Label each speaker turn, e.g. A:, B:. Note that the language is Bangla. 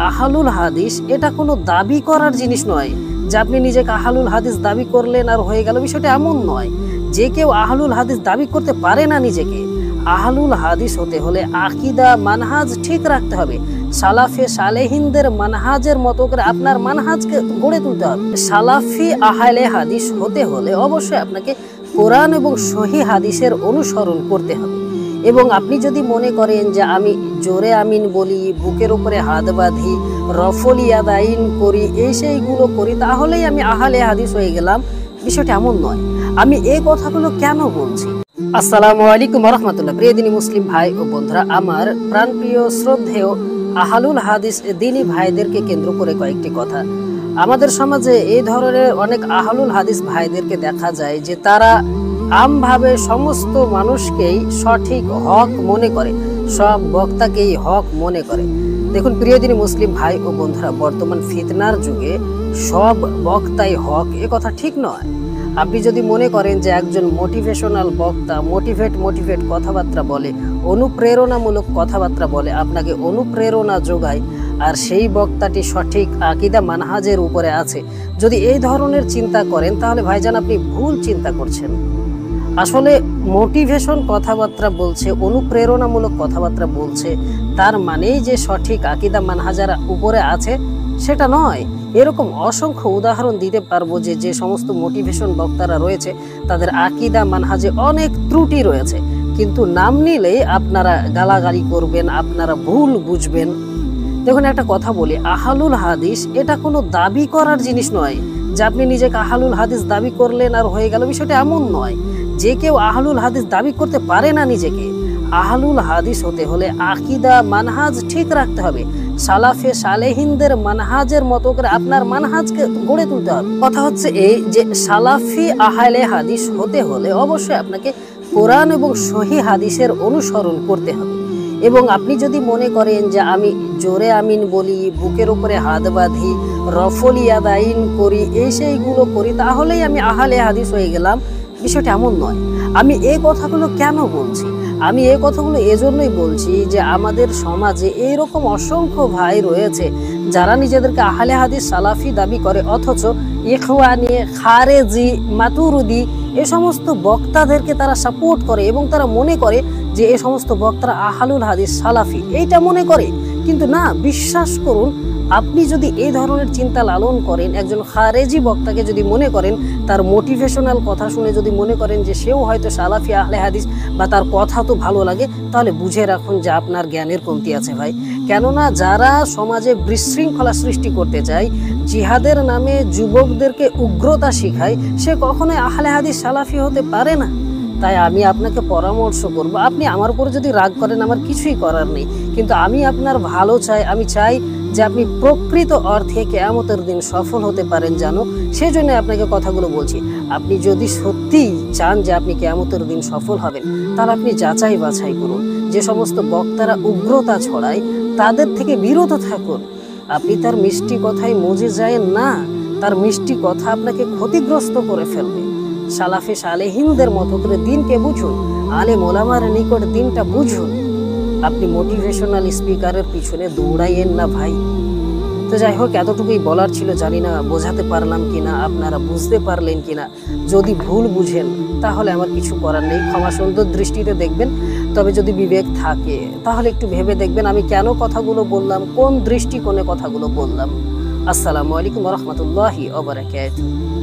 A: আহলুল হাদিস এটা কোনো দাবি করার জিনিস নয় যে আপনি নিজেকে আহলুল হাদিস দাবি করলেন আর হয়ে গেল, বিষয়টা এমন নয়। যে কেউ আহলুল হাদিস দাবি করতে পারে না নিজেকে। আহলুল হাদিস হতে হলে আকীদা মানহাজ ঠিক রাখতে হবে, সালাফে সালেহিনদের মানহাজের মতো করে আপনার মানহাজকে গড়ে তুলতে হবে। সালাফি আহলে হাদিস হতে হলে অবশ্যই আপনাকে কোরআন এবং সহিহ হাদিসের অনুসরণ করতে হবে। এবং আপনি যদি মনে করেন যে আমি জোরে আমিন বলি, বুকের উপরে হাত বাঁধি, রফল ইয়াদাইন করি, সেইগুলো করি, তাহলেই আমি আহলে হাদিস হয়ে গেলাম, বিষয়টা এমন নয়। আমি এই কথাগুলো কেন বলছি? আসসালামু আলাইকুম ওয়া রাহমাতুল্লাহ। প্রিয় দিনী মুসলিম ভাই ও বন্ধুরা, আমার প্রাণপ্রিয় শ্রদ্ধেয় আহলুল হাদিস দিনী ভাইদেরকে কেন্দ্র করে কয়েকটি কথা। আমাদের সমাজে এই ধরনের অনেক আহলুল হাদিস ভাইদেরকে দেখা যায় যে তারা আমভাবে সমস্ত মানুষকেই সঠিক হক মনে করে, সব বক্তাকেই হক মনে করে। দেখুন প্রিয় দিনী মুসলিম ভাই ও বন্ধুরা, বর্তমান ফিতনার যুগে সব বক্তাই হক এ কথা ঠিক নয়। আপনি যদি মনে করেন যে একজন মোটিভেশনাল বক্তা মোটিভেট কথাবার্তা বলে, অনুপ্রেরণামূলক কথাবার্তা বলে, আপনাকে অনুপ্রেরণা যোগায়, আর সেই বক্তাটি সঠিক আকীদা মানহাজের উপরে আছে, যদি এই ধরনের চিন্তা করেন তাহলে ভাইজান আপনি ভুল চিন্তা করছেন। আসলে মোটিভেশন কথাবার্তা বলছে, অনুপ্রেরণামূলক কথাবার্তা বলছে, তার মানেই যে সঠিক আকীদা মানহাজার উপরে আছে সেটা নয়। এরকম অসংখ্য উদাহরণ দিতে পারবো যে যে সমস্ত মোটিভেশন বক্তারা রয়েছে তাদের আকীদা মানহাজে অনেক ত্রুটি রয়েছে, কিন্তু নাম নিলেই আপনারা গালাগালি করবেন, আপনারা ভুল বুঝবেন। দেখুন একটা কথা বলি, আহলুল হাদিস এটা কোনো দাবি করার জিনিস নয় যে আপনি নিজেকে আহলুল হাদিস দাবি করলেন আর হয়ে গেল, বিষয়টা এমন নয়। যে কেউ আহলুল হাদিস দাবি করতে পারে না নিজেকে। আহলুল হাদিস হতে হলে আকীদা মানহাজ ঠিক রাখতে হবে, সালাফে সালেহিনদের মানহাজের মতো করে আপনার মানহাজকে গড়ে তুলতে হবে। কথা হচ্ছে এই যে সালাফি আহলে হাদিস হতে হলে অবশ্যই আপনাকে কোরআন এবং সহিহ হাদিসের অনুসরণ করতে হবে। এবং আপনি যদি মনে করেন যে আমি জোরে আমিন বলি, বুকের উপরে হাত বাঁধি, রফল ইয়াদাইন করি, সেইগুলো করি, তাহলেই আমি আহলে হাদিস হয়ে গেলাম, বিষয়টা এমন নয়। আমি এই কথাগুলো কেন বলছি? আমি এই কথাগুলো এজন্যই বলছি যে আমাদের সমাজে এইরকম অসংখ্য ভাই রয়েছে যারা নিজেদেরকে আহলে হাদিস সালাফি দাবি করে, অথচ ইখওয়ানি, খারেজি, মাতুরিদি এ সমস্ত বক্তাদেরকে তারা সাপোর্ট করে এবং তারা মনে করে যে এই সমস্ত বক্তারা আহলুল হাদিস সালাফি, এইটা মনে করে। কিন্তু না, বিশ্বাস করুন, আপনি যদি এই ধরনের চিন্তা লালন করেন, একজন খারেজি বক্তাকে যদি মনে করেন, তার মোটিভেশনাল কথা শুনে যদি মনে করেন যে সেও হয়তো সালাফি আহলে হাদিস বা তার কথা তো ভালো লাগে, তাহলে বুঝে রাখুন যে আপনার জ্ঞানের কমতি আছে ভাই। কেননা যারা সমাজে বিশৃঙ্খলা সৃষ্টি করতে চায়, জিহাদের নামে যুবকদেরকে উগ্রতা শিখায়, সে কখনোই আহলে হাদিস সালাফি হতে পারে না। তাই আমি আপনাকে পরামর্শ করব, আপনি আমার উপর যদি রাগ করেন আমার কিছুই করার নেই, কিন্তু আমি আপনার ভালো চাই। আমি চাই যে আপনি প্রকৃত অর্থে কিয়ামতের দিন সফল হতে পারেন জানো, সেই জন্য আপনাকে কথাগুলো বলছি। আপনি যদি সত্যিই চান যে আপনি কিয়ামতের দিন সফল হবেন, তাহলে আপনি যাচাই বাছাই করুন। যে সমস্ত বক্তারা উগ্রতা ছড়ায় তাদের থেকে বিরত থাকুন। আপনি তার মিষ্টি কথায় মজে যায় না, তার মিষ্টি কথা আপনাকে ক্ষতিগ্রস্ত করে ফেলবে। সালাফে সালেহিনদের মতো করে দিনকে বুঝুন, আলেম ওলামার নিকট দিনটা বুঝুন। আপনি মোটিভেশনাল স্পিকারের পিছনে দৌড়াইয়েন না ভাই। তো যাই হোক, এতটুকুই বলার ছিল। জানি না বোঝাতে পারলাম কিনা, আপনারা বুঝতে পারলেন কিনা। যদি ভুল বুঝেন তাহলে আমার কিছু করার নেই, ক্ষমা সুন্দর দৃষ্টিতে দেখবেন। তবে যদি বিবেক থাকে তাহলে একটু ভেবে দেখবেন আমি কেন কথাগুলো বললাম, কোন দৃষ্টিকোণে কথাগুলো বললাম। আসসালামু আলাইকুম ওয়া রাহমাতুল্লাহি ওয়া বারাকাতুহু।